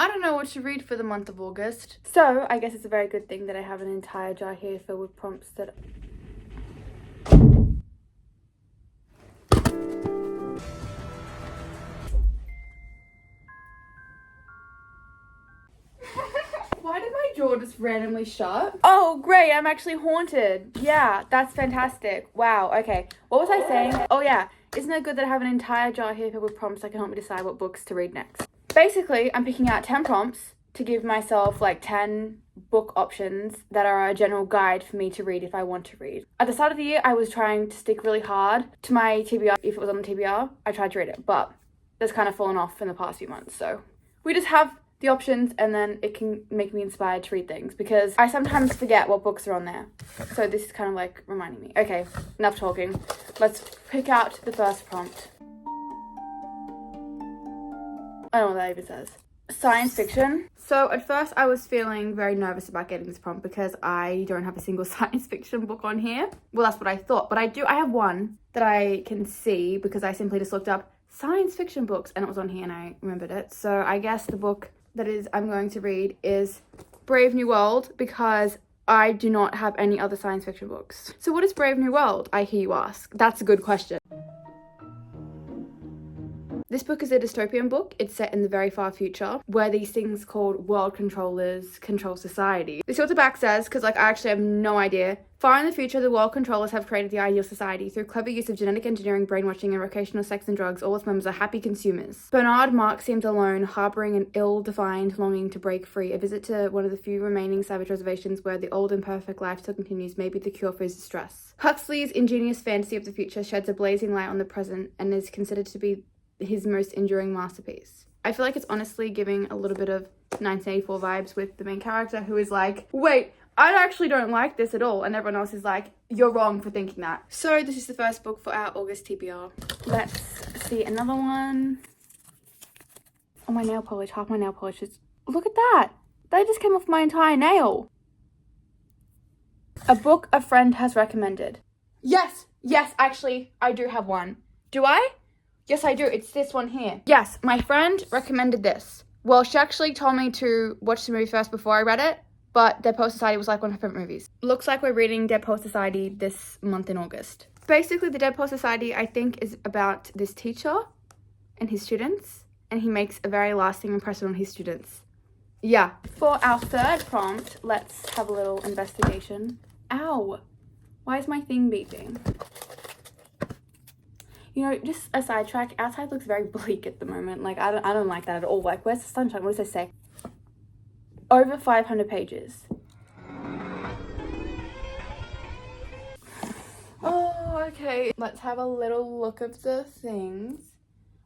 don't know what to read for the month of August. So I guess it's a very good thing that I have an entire jar here filled with prompts that... Why did my jaw just randomly shut? Oh, great, I'm actually haunted. Yeah, that's fantastic. Wow, okay. What was I saying? Oh yeah, isn't it good that I have an entire jar here filled with prompts that can help me decide what books to read next? Basically, I'm picking out 10 prompts to give myself like 10 book options that are a general guide for me to read if I want to read. At the start of the year, I was trying to stick really hard to my TBR. If it was on the TBR, I tried to read it, but that's kind of fallen off in the past few months. So we just have the options and then it can make me inspired to read things because I sometimes forget what books are on there. So this is kind of like reminding me. Okay, enough talking. Let's pick out the first prompt. I don't know what that even says. Science fiction. So at first I was feeling very nervous about getting this prompt because I don't have a single science fiction book on here. Well, that's what I thought, but I have one that I can see because I simply just looked up science fiction books and it was on here and I remembered it. So I guess the book that I'm going to read is Brave New World because I do not have any other science fiction books. So what is Brave New World, I hear you ask? That's a good question. This book is a dystopian book. It's set in the very far future where these things called world controllers control society. This is what the back says because I actually have no idea. Far in the future, the world controllers have created the ideal society. Through clever use of genetic engineering, brainwashing, and recreational sex and drugs, all its members are happy consumers. Bernard Mark seems alone, harboring an ill-defined longing to break free. A visit to one of the few remaining savage reservations where the old and perfect life still continues may be the cure for his distress. Huxley's ingenious fantasy of the future sheds a blazing light on the present and is considered to be his most enduring masterpiece. I feel like it's honestly giving a little bit of 1984 vibes with the main character who is like, wait, I actually don't like this at all, and everyone else is like, you're wrong for thinking that. So this is the first book for our August TBR. Let's see another one. Oh, my nail polish, half my nail polish is... Look at that! That just came off my entire nail. A book a friend has recommended. Yes, actually, I do have one. Do I? Yes, I do. It's this one here. Yes, my friend recommended this. Well, she actually told me to watch the movie first before I read it, but Dead Poet Society was like one of her favorite movies. Looks like we're reading Dead Poet Society this month in August. Basically, the Dead Poet Society, I think, is about this teacher and his students, and he makes a very lasting impression on his students. Yeah. For our third prompt, let's have a little investigation. Ow! Why is my thing beeping? You know, just a sidetrack, outside looks very bleak at the moment. Like, I don't like that at all. Like, where's the sunshine? What does it say? Over 500 pages. Oh, okay. Let's have a little look of the things.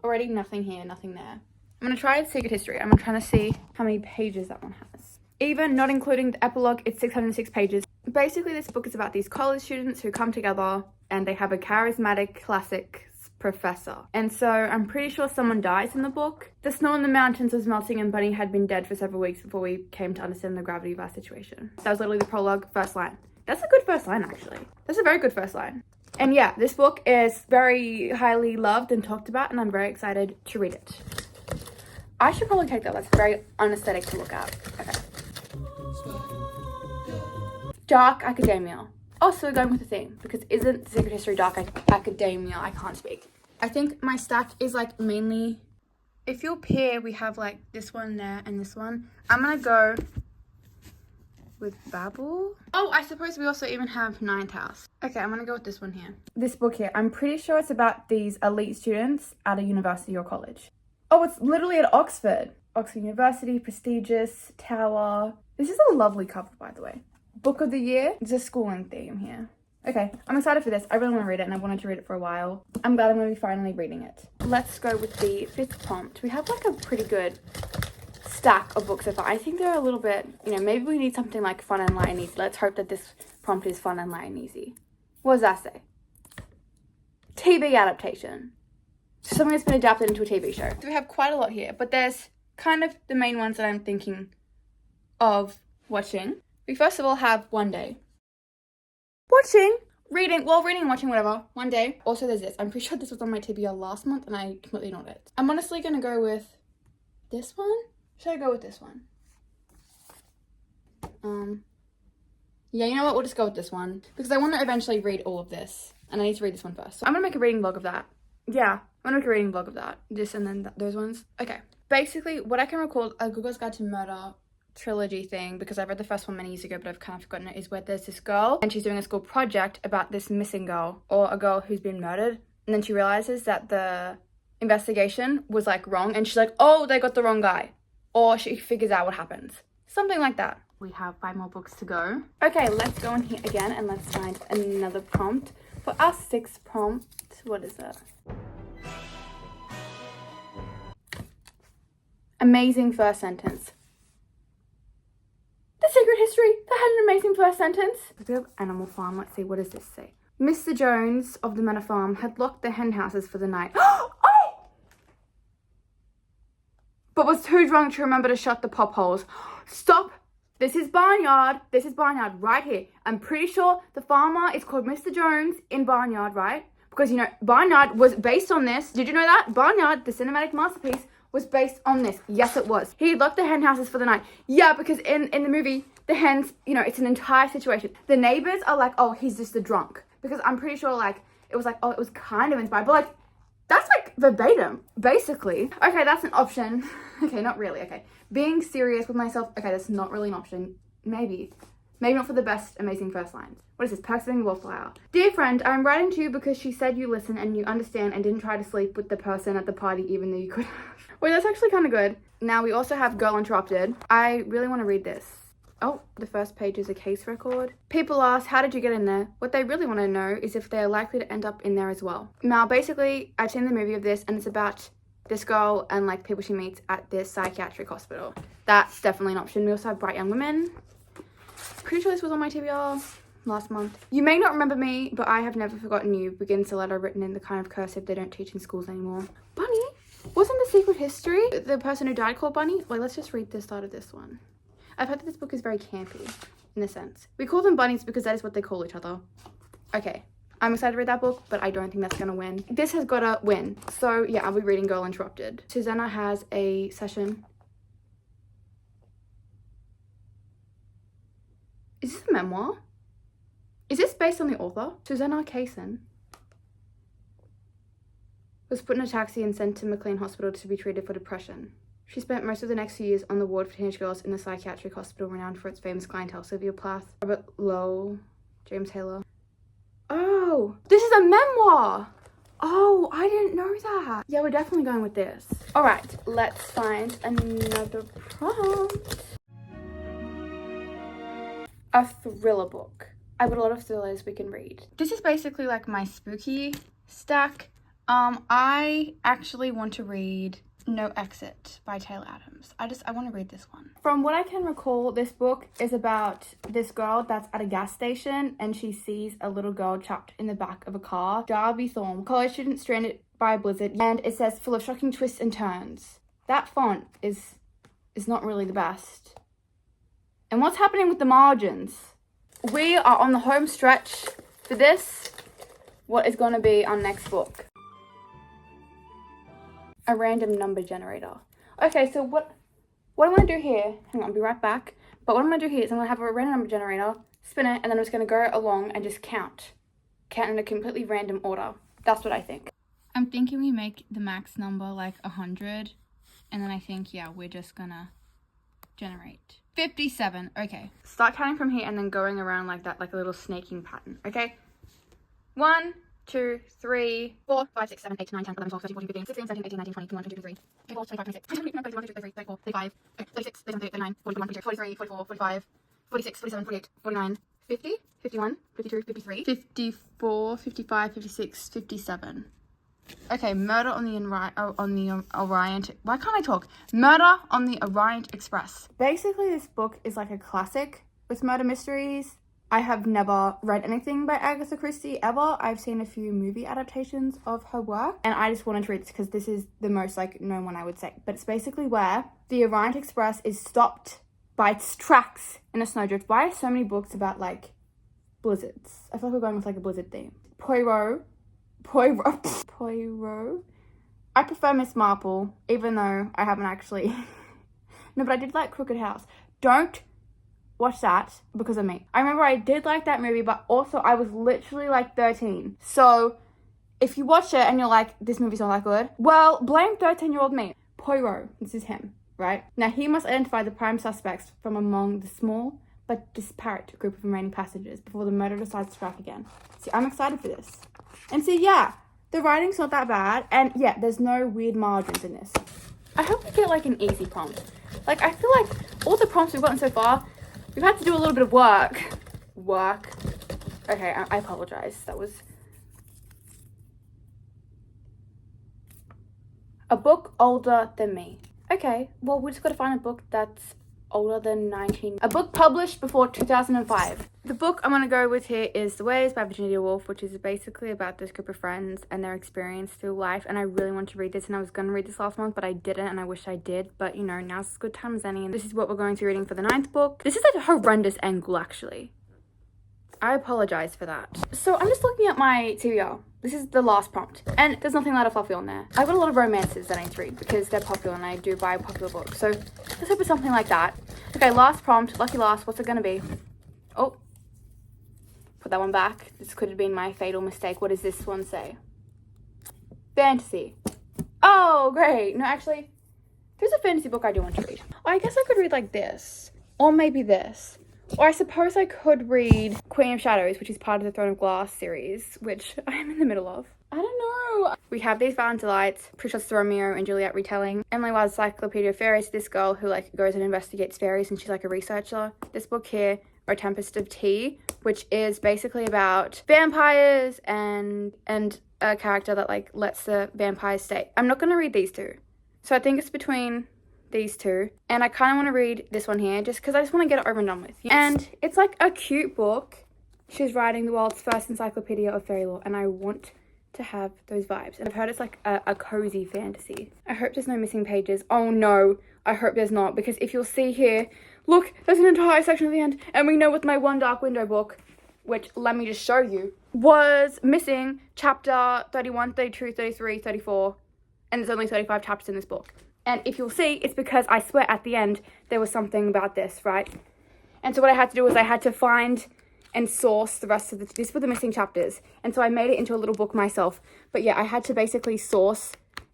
Already nothing here, nothing there. I'm going to try Secret History. I'm trying to see how many pages that one has. Even not including the epilogue, it's 606 pages. Basically, this book is about these college students who come together and they have a charismatic classic professor. And so I'm pretty sure someone dies in the book. The snow in the mountains was melting and Bunny had been dead for several weeks before we came to understand the gravity of our situation. That was literally the prologue, first line. That's a good first line, actually. That's a very good first line. And yeah, this book is very highly loved and talked about, and I'm very excited to read it. I should probably take that. That's very unaesthetic to look at. Okay. Dark academia. Oh, so we're going with the theme, because isn't Secret History dark academia? I can't speak. I think my stack is like mainly, if you're up here, we have like this one there and this one. I'm gonna go with Babel. Oh, I suppose we also even have Ninth House. Okay, I'm gonna go with this one here. This book here, I'm pretty sure it's about these elite students at a university or college. Oh, it's literally at Oxford. Oxford University, prestigious, tower. This is a lovely cover, by the way. Book of the year, it's a schooling theme here. Okay, I'm excited for this. I really want to read it and I wanted to read it for a while. I'm glad I'm going to be finally reading it. Let's go with the fifth prompt. We have like a pretty good stack of books so far. I think they're a little bit, you know, maybe we need something like fun and light and easy. Let's hope that this prompt is fun and light and easy. What does that say? TV adaptation. So something that's been adapted into a TV show. So we have quite a lot here, but there's kind of the main ones that I'm thinking of watching. We first of all have One Day. Reading and watching, whatever. One Day. Also, there's this. I'm pretty sure this was on my TBR last month and I completely ignored it. I'm honestly going to go with this one. Should I go with this one? Yeah, you know what? We'll just go with this one. Because I want to eventually read all of this. And I need to read this one first. So I'm going to make a reading vlog of that. Yeah, I'm going to make a reading vlog of that. This and then those ones. Okay. Basically, what I can recall, a Google's Guide to Murder trilogy thing, because I read the first one many years ago, but I've kind of forgotten it, is where there's this girl and she's doing a school project about this missing girl, or a girl who's been murdered. And then she realizes that the investigation was like wrong. And she's like, oh, they got the wrong guy. Or she figures out what happens. Something like that. We have 5 more books to go. Okay, let's go in here again and let's find another prompt. For our 6th prompt, what is it? Amazing first sentence. The Secret History. That had an amazing first sentence. A bit of Animal Farm. Let's see, what does this say? Mr. Jones of the Manor Farm had locked the hen houses for the night. Oh! But was too drunk to remember to shut the pop holes. Stop. This is Barnyard. This is Barnyard right here. I'm pretty sure the farmer is called Mr. Jones in Barnyard, right? Because, you know, Barnyard was based on this. Did you know that? Barnyard, the cinematic masterpiece, was based on this. Yes, it was. He locked the hen houses for the night. Yeah, because in the movie, the hens, you know, it's an entire situation. The neighbors are like, oh, he's just a drunk. Because I'm pretty sure, like, it was like, oh, it was kind of inspired. But, like, that's, like, verbatim, basically. Okay, that's an option. Okay, not really. Okay. Being serious with myself. Okay, that's not really an option. Maybe. Maybe not for the best amazing first lines. What is this? Perks of being a wallflower. Dear friend, I'm writing to you because she said you listen and you understand and didn't try to sleep with the person at the party even though you could have. Wait, that's actually kind of good. Now, we also have Girl Interrupted. I really want to read this. Oh, the first page is a case record. People ask, how did you get in there? What they really want to know is if they're likely to end up in there as well. Now, basically, I've seen the movie of this and it's about this girl and like people she meets at this psychiatric hospital. That's definitely an option. We also have Bright Young Women. Pretty sure this was on my TBR last month. You may not remember me, but I have never forgotten you. Begins a letter written in the kind of cursive they don't teach in schools anymore. Bunny? Wasn't The Secret History the person who died called Bunny? Wait, let's just read the start of this one. I've heard that this book is very campy, in a sense. We call them bunnies because that is what they call each other. Okay, I'm excited to read that book, but I don't think that's gonna win. This has gotta win. So yeah, I'll be reading Girl Interrupted. Susanna has a session. Is this a memoir? Is this based on the author? Susanna Kaysen was put in a taxi and sent to McLean Hospital to be treated for depression. She spent most of the next few years on the ward for teenage girls in the psychiatric hospital renowned for its famous clientele. Sylvia Plath, Robert Lowell, James Taylor. Oh, this is a memoir! Oh, I didn't know that. Yeah, we're definitely going with this. All right, let's find another prompt. A thriller book. I've got a lot of thrillers we can read. This is basically like my spooky stack. I actually want to read No Exit by Taylor Adams. I want to read this one. From what I can recall, this book is about this girl that's at a gas station and she sees a little girl trapped in the back of a car. Darby Thorne, college student stranded by a blizzard, and it says full of shocking twists and turns. That font is not really the best. And what's happening with the margins? We are on the home stretch for this. What is going to be our next book? A random number generator. Okay, so what I'm going to do here, hang on, I'll be right back. But what I'm going to do here is I'm going to have a random number generator, spin it, and then I'm just going to go along and just count in a completely random order. That's what I think. I'm thinking we make the max number like 100, and then I think, yeah, we're just going to generate 57. Okay. Start counting from here and then going around like that, like a little snaking pattern. Okay. 1, 2, 3, 4, 5, 6, 7, 8, 9, 10, 11, 12, 13, 14, 15, 16, 17, 18, 19, 20, 21, 22, 23, 24, 25, 26, 27, 28, 29, 30, 31, 32, 33, 34, 35, 36, 37, 38, 39, 41, 42, 43, 44, 45, 46, 47, 48, 49, 50, 51, 52, 53, 54, 55, 56, 57. Okay, Murder on the Orient. Why can't I talk? Murder on the Orient Express. Basically, this book is like a classic with murder mysteries. I have never read anything by Agatha Christie ever. I've seen a few movie adaptations of her work, and I just wanted to read this because this is the most like known one, I would say. But it's basically where the Orient Express is stopped by its tracks in a snowdrift. Why are so many books about like blizzards? I feel like we're going with like a blizzard theme. Poirot. I prefer Miss Marple, even though I haven't actually No, but I did like Crooked House. Don't watch that because of me. I remember I did like that movie, but also I was literally like 13. So if you watch it and you're like, this movie's not that good, well, blame 13-year-old me. Poirot, this is him, right? Now he must identify the prime suspects from among the small but disparate group of remaining passengers before the murder decides to strike again. See, I'm excited for this. And see, yeah, the writing's not that bad, and yeah, there's no weird margins in this. I hope we get like an easy prompt. Like, I feel like all the prompts we've gotten so far, we've had to do a little bit of work. Okay, I apologize. That was a book older than me. Okay, well, we just got to find a book that's older than 19. A book published before 2005. The book I'm going to go with here is The Ways by Virginia Woolf, which is basically about this group of friends and their experience through life. And I really want to read this, and I was going to read this last month, but I didn't, and I wish I did. But, you know, now's as good time as any. And this is what we're going to be reading for the 9th book. This is like a horrendous angle, actually. I apologize for that. So I'm just looking at my TBR. This is the last prompt, and there's nothing light or fluffy on there. I've got a lot of romances that I need to read because they're popular and I do buy popular books. So let's hope it's something like that. Okay, last prompt, lucky last, what's it gonna be? Oh, put that one back. This could have been my fatal mistake. What does this one say? Fantasy. Oh, great. No, actually, there's a fantasy book I do want to read. I guess I could read like this, or maybe this. Or I suppose I could read Queen of Shadows, which is part of the Throne of Glass series, which I am in the middle of. I don't know. We have these Valentines, pretty sure it's the Romeo and Juliet retelling. Emily Wilde's Encyclopedia of Fairies, this girl who like goes and investigates fairies, and she's like a researcher. This book here, A Tempest of Tea, which is basically about vampires and a character that like lets the vampires stay. I'm not going to read these two. So I think it's between these two, and I kind of want to read this one here just because I just want to get it over and done with. And it's like a cute book. She's writing the world's first encyclopedia of fairy lore, and I want to have those vibes. And I've heard it's like a cozy fantasy. I hope there's no missing pages. Oh no, I hope there's not, because if you'll see here, look, there's an entire section at the end, and we know with my One Dark Window book, which let me just show you, was missing chapter 31, 32, 33, 34, and there's only 35 chapters in this book. And if you'll see, it's because I swear at the end there was something about this, right? And so what I had to do was I had to find and source the rest of these were the missing chapters. And so I made it into a little book myself. But yeah, I had to basically source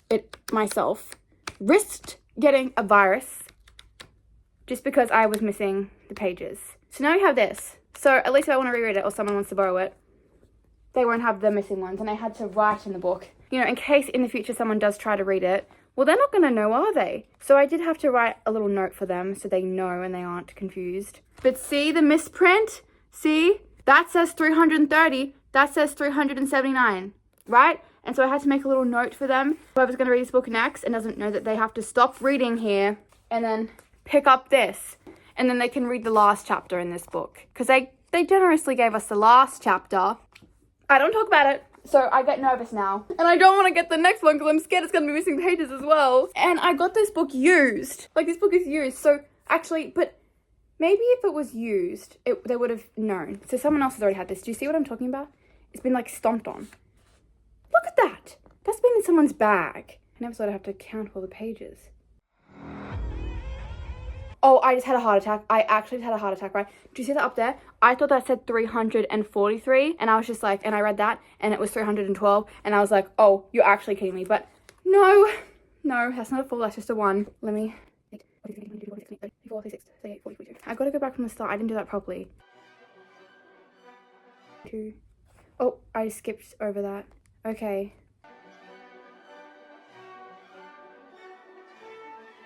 it myself. Risked getting a virus just because I was missing the pages. So now we have this. So at least if I want to reread it or someone wants to borrow it, they won't have the missing ones. And I had to write in the book, you know, in case in the future someone does try to read it. Well, they're not going to know, are they? So I did have to write a little note for them so they know and they aren't confused. But see the misprint? See? That says 330. That says 379, right? And so I had to make a little note for them. Whoever's going to read this book next and doesn't know that they have to stop reading here and then pick up this. And then they can read the last chapter in this book. Because they generously gave us the last chapter. I don't talk about it. So I get nervous now. And I don't want to get the next one because I'm scared it's going to be missing pages as well. And I got this book used. Like, this book is used. So actually, but maybe if it was used, they would have known. So someone else has already had this. Do you see what I'm talking about? It's been like stomped on. Look at that. That's been in someone's bag. I never thought I'd have to count all the pages. Oh, I just had a heart attack. I actually just had a heart attack, right? Do you see that up there? I thought that said 343, and I was just like, and I read that, and it was 312, and I was like, oh, you're actually kidding me. But no, that's not a full, that's just a one. Let me, 34, 36, 38, 40, 42. I gotta go back from the start. I didn't do that properly. Oh, I skipped over that. Okay.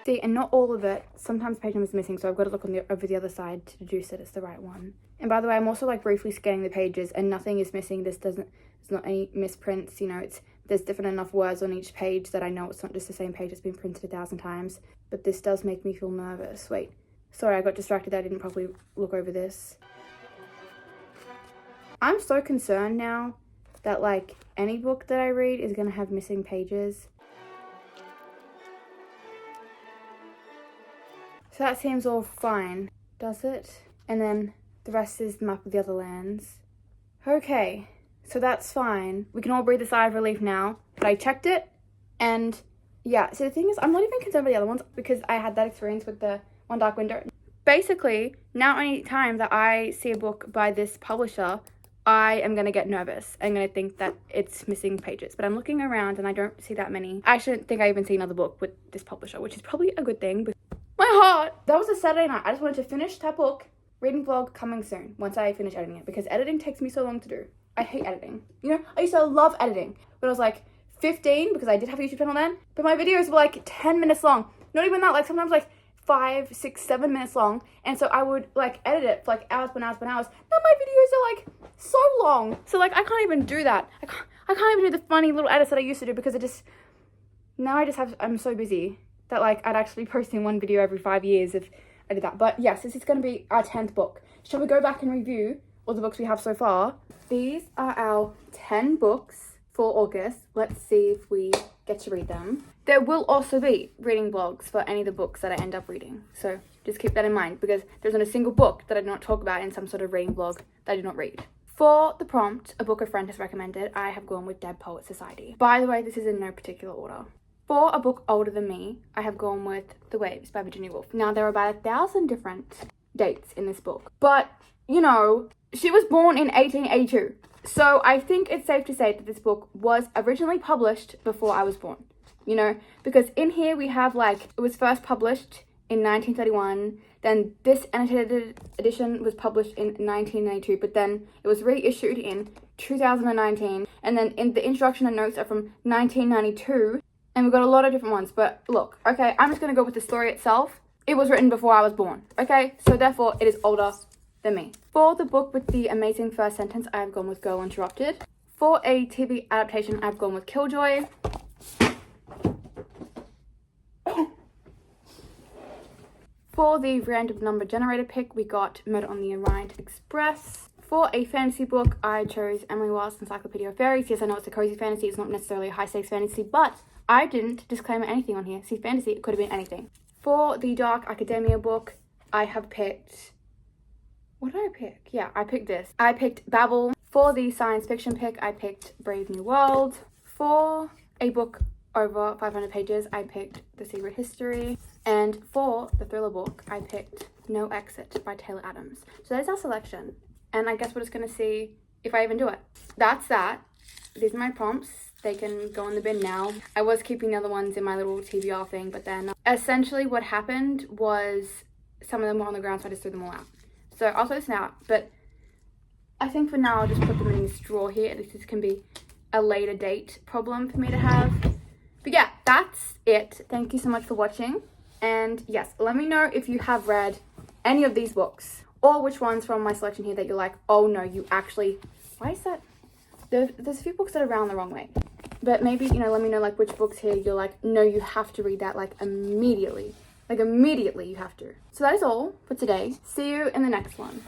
See, and not all of it. Sometimes page numbers missing, so I've got to look on over the other side to deduce that it's the right one. And by the way, I'm also like briefly scanning the pages, and nothing is missing. There's not any misprints. You know, there's different enough words on each page that I know it's not just the same page that's been printed 1,000 times. But this does make me feel nervous. Wait, sorry, I got distracted. I didn't properly look over this. I'm so concerned now that like any book that I read is gonna have missing pages. So that seems all fine, does it? And then the rest is the map of the other lands. Okay, so that's fine. We can all breathe a sigh of relief now. But I checked it, and Yeah, so the thing is, I'm not even concerned about the other ones because I had that experience with the One Dark Window. Basically, now any time that I see a book by this publisher, I am going to get nervous. I'm going to think that it's missing pages. But I'm looking around and I don't see that many. I actually think I even see another book with this publisher, which is probably a good thing. But my heart! That was a Saturday night. I just wanted to finish that book. Reading vlog coming soon once I finish editing it, because editing takes me so long to do. I hate editing. You know, I used to love editing when I was like 15, because I did have a YouTube channel then. But my videos were like 10 minutes long. Not even that, like sometimes like 5, 6, 7 minutes long. And so I would like edit it for like hours and hours and hours. Now my videos are like so long. So like I can't even do that. I can't even do the funny little edits that I used to do, because I'm so busy that like I'd actually be posting one video every 5 years if I did that. But yes, this is going to be our 10th book. Shall we go back and review all the books we have so far? These are our 10 books for August. Let's see if we get to read them. There will also be reading vlogs for any of the books that I end up reading. So just keep that in mind, because there's not a single book that I do not talk about in some sort of reading vlog that I do not read. For the prompt, a book a friend has recommended, I have gone with Dead Poet Society. By the way, this is in no particular order. For a book older than me, I have gone with The Waves by Virginia Woolf. Now, there are about 1,000 different dates in this book, but, you know, she was born in 1882. So I think it's safe to say that this book was originally published before I was born, you know, because in here we have like, it was first published in 1931, then this annotated edition was published in 1992, but then it was reissued in 2019, and then in the introduction and notes are from 1992. And we've got a lot of different ones, but look, okay, I'm just going to go with the story itself. It was written before I was born, okay? So therefore, it is older than me. For the book with the amazing first sentence, I've gone with Girl Interrupted. For a TV adaptation, I've gone with Killjoy. For the random number generator pick, we got Murder on the Orient Express. For a fantasy book, I chose Emily Wilde's Encyclopedia of Fairies. Yes, I know it's a cozy fantasy, it's not necessarily a high-stakes fantasy, but I didn't disclaimer anything on here. See, fantasy, it could have been anything. For the dark academia book, I have picked... What did I pick? Yeah, I picked this. I picked Babel. For the science fiction pick, I picked Brave New World. For a book over 500 pages, I picked The Secret History. And for the thriller book, I picked No Exit by Taylor Adams. So there's our selection. And I guess we're just going to see if I even do it. That's that. These are my prompts. They can go in the bin now. I was keeping the other ones in my little TBR thing, but then essentially what happened was some of them were on the ground, so I just threw them all out. So I'll throw this out, but I think for now I'll just put them in this drawer here. At least this can be a later date problem for me to have. But yeah, that's it. Thank you so much for watching. And yes, let me know if you have read any of these books, or which ones from my selection here that you're like, oh no, you actually, why is that? There's a few books that are round the wrong way. But maybe, you know, let me know like which books here you're like, no, you have to read that like immediately. Like immediately you have to. So that is all for today. See you in the next one.